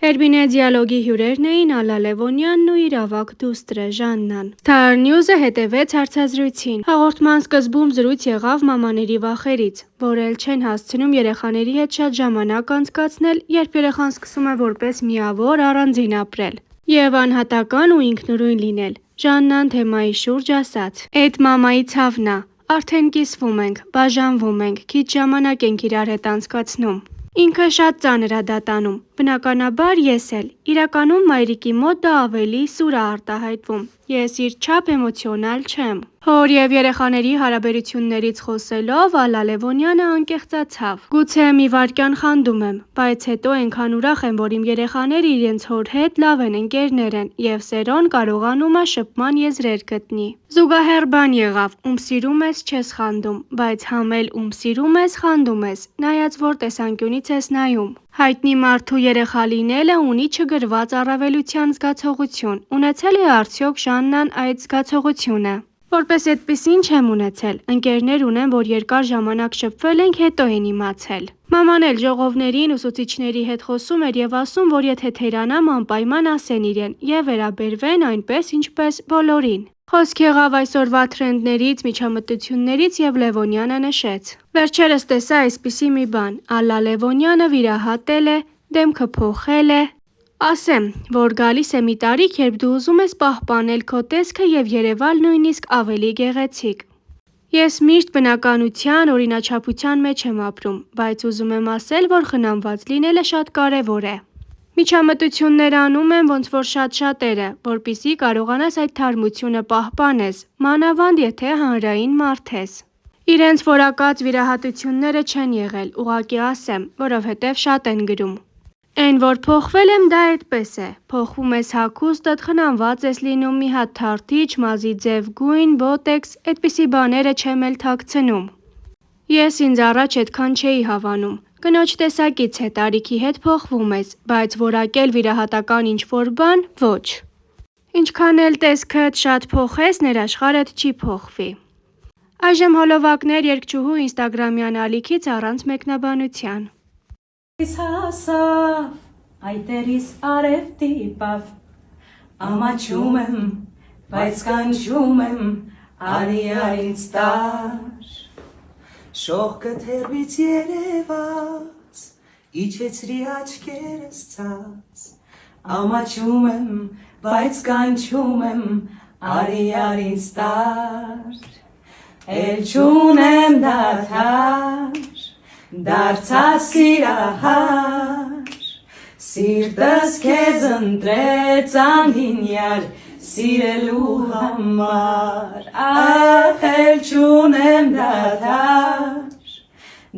Էրբինե դիալոգի հյուրերն էին Ալլա Լևոնյանն ու իր ավագ դուստրը Ժաննան։ Star News-ը հետևեց հարցազրույցին։ Հաղորդման սկզբում զրույց եղավ մամաների վախերից, որ էլ չեն հասցնում երեխաների հետ շատ ժամանակ անցկացնել, երբ երեխան սկսում է որպես միավոր առանձին ապրել և անհատական ու ինքնուրույն լինել։ Ժաննան թեմայի շուրջ ասաց. «Էդ մամայի ցավն ա, արդեն կիսվում ենք, բաժանվում ենք, քիչ ժամանակ ենք իրար հետ անցկացնում։ Ինքը շատ ծանր ա դատանում, բնականաբար ես էլ։ Իրականում մայրիկի մոտ դա ավելի սուր ա արտահայտվում, ես իր չափ էմոցիոնալ չեմ»։ Հոր և երեխաների հարաբերություններից խոսելով Ալլա Լևոնյանը անկեղծացավ. «Գուցե մի վայրկյան խանդում եմ, բայց հետո էնքան ուրախ եմ, որ իմ երեխաները իրենց հոր հետ լավ են, ընկերներ են, և Սերոն կարողանում ա շփման եզրեր գտնի։ Զուգահեռ բան եղավ, ում սիրում ես չես խանդում, բայց համ էլ ում սիրում ես խանդում ես, նայած որ տեսանկյունից ես նայում։ Հայտնի մարդու երեխա լինելը ունի չգրված առավելության զգացողություն, ունեցել է արդյոք Ժաննան այդ զգացողությունը։ Որպես էդպիսին չեմ ունեցել, ընկերներ ունեմ, որ երկար ժամանակ շփվել ենք, հետո են իմացել։ Մաման էլ ժողովներին, ուսուցիչների հետ խոսում էր և ասում, որ եթե թերանամ անպայման ասեն իրեն և վերաբերվեն այնպես, ինչպես բոլորին։ Խոսք եղավ այսօրվա թրենդներից, միջամտություններից և Լևոնյանը նշեց. «Վերջերս տեսա այսպիսի մի բան, Ալլա Լևոնյանը վիրահատել է, դեմքը փոխել է։ Ասեմ, որ գալիս է մի տարիք, երբ դու ուզում ես պահպանել քո տեսքը և երևալ նույնիսկ ավելի գեղեցիկ։ Ես միշտ բնականության, օրինաչափության մեջ եմ ապրում, բայց ուզում եմ ասել, որ խնամված լինելը շատ կարևոր է։ Միջամտություններ անում եմ ոնց որ շատ շատերը, որպեսզի կարողանաս այդ թարմությունը պահպանես, մանավանդ եթե հանրային մարդ ես։ Իրենց որակած վիրահատությունները չեն եղել, ուղղակի ասեմ, որովհետև շատ են գրում։ Էն որ փոխվել եմ դա էդպես է, փոխվում ես հագուստդ, խնամված ես լինում, մի հատ թարթիչ, մազի ձև գույն, բոտեքս, էդպիսի բաները չեմ էլ թաքցնում։ Ես ինձ առաջ էդքան չէի հավանում։ Կնոջ տեսակից է, տարիքի հետ փոխվում ես, բայց որակել վիրահատական ինչ-որ բան՝ ոչ։ Ինչքան էլ տեսքդ շատ փոխես, ներաշխարհդ չի փոխվի»։ Այժմ հոլովակներ երգչուհու ինստագրամյան ալիքից առանց մեկնաբանության։ Հասավ, այտերիս արև տիպավ, ամաչում եմ, բայց կանչում եմ, արիա ինձ տար, շողկը թերվից երևաց, իջեցրի աչքերս ցած, ամաչում եմ, բայց կանչում եմ, արիա ինձ տար, էլ չունեմ դադար, դարձա սիրահար, սիրտս քեզ ընտրեց անգինյար, սիրելու համար, ախ էլ չունեմ դադար,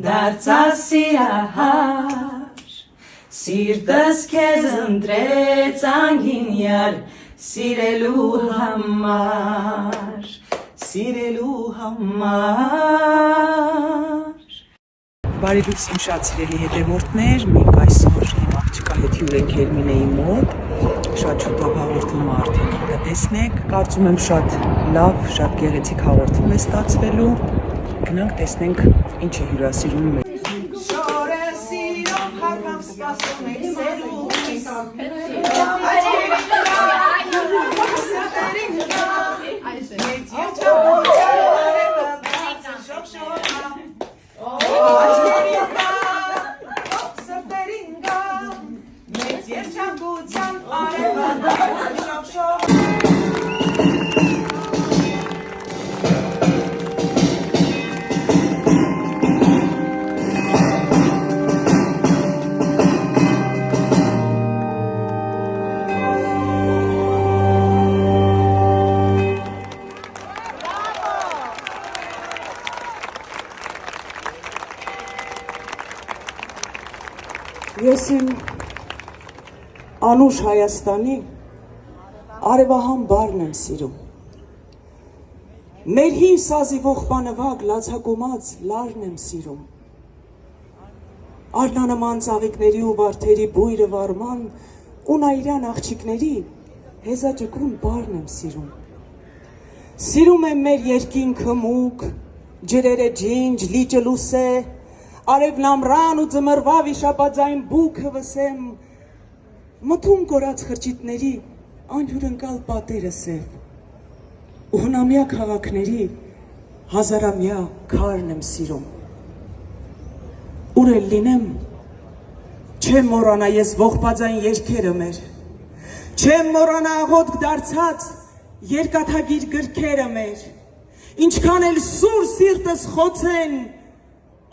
դարձա սիրահար, սիրտս քեզ ընտրեց անգինյար, սիրելու համար, սիրելու համար։ Բարի դուք իմ շատ սիրելի հետևորդներ, մենք այսօր իմ աղջկա հետ հյուր ենք Էրմինեի մոտ, շատ շուտով հաղորդումը արդեն կտեսնեք, կարծում եմ շատ լավ, շատ գեղեցիկ հաղորդում է ստացվելու, գնանք տեսնենք ինչ է հյուրասիրում մեզ։ Ես իմ անուշ Հայաստանի արևահան բարն եմ սիրում, մեր հին սազի ողբանվակ լացակոմած լարն եմ սիրում, արնանման ծաղիկների ու վարդերի բույրը վարման ու նայրան աղջիկների հեզաջկուն բարն եմ սիրում, սիրում եմ մեր երկինքը մուկ, ջրերը ջինջ, լիճը լուսե, արևն ամռան ու ձմռվա վիշապաձայն բուքը վսեմ, մթում կորած խրճիթների անհյուրընկալ պատերը սև ու հնամյա քաղաքների հազարամյա քարն եմ սիրում ուր էլ լինեմ չեմ մոռանա ես ողբաձայն երգերը մեր չեմ մոռանա աղոթք դարձած երկաթագիր գրքերը մեր ինչքան էլ սուր սիրտս խոցեն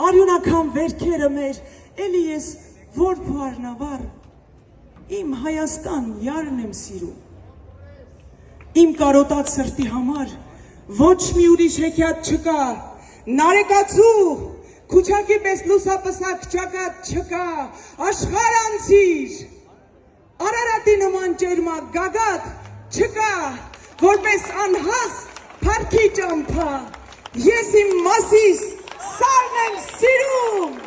արյունական վերքերը մեր էլի ես որ փառնավար իմ Հայաստան յարն եմ սիրում իմ կարոտած սրտի համար ոչ մի ուրիշ հեքիաթ չկա նարեկացու քուչակի պես լուսապսակ ճակատ չկա աշխարհ անցիր Արարատի նման ջերմակ գագաթ չկա որպես անհաս Փառքի ճամփա ես իմ մասիս սարն եմ սիրում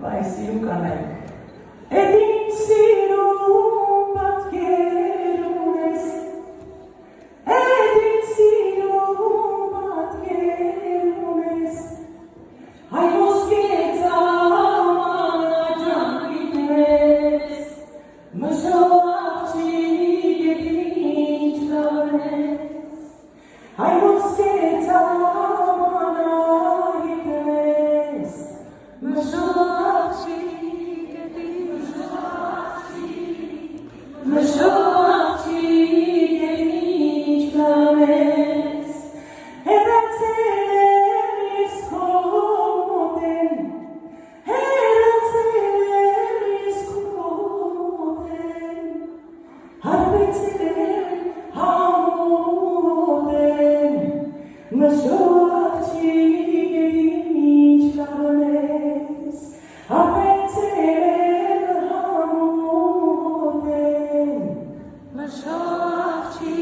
Vai, sirum կանայք Էդին սիրում պատկերում ես Էդին սիրում պատկերում ես Հայ ոսկե ծամանաջանքին ես Մշողաղջի գետին չլավես Հայ ոսկե ծամանաջանքին ես Մշողաղջի Մշողաղջի գետին չլավես Հեռացել եմ ես քո մոտեն Հեռացել եմ ես քո մոտեն Հարբեցել եմ համոտեն Մշողաղջի գետին չլավես Հարբեցել եմ համոտեն Մշողաղջի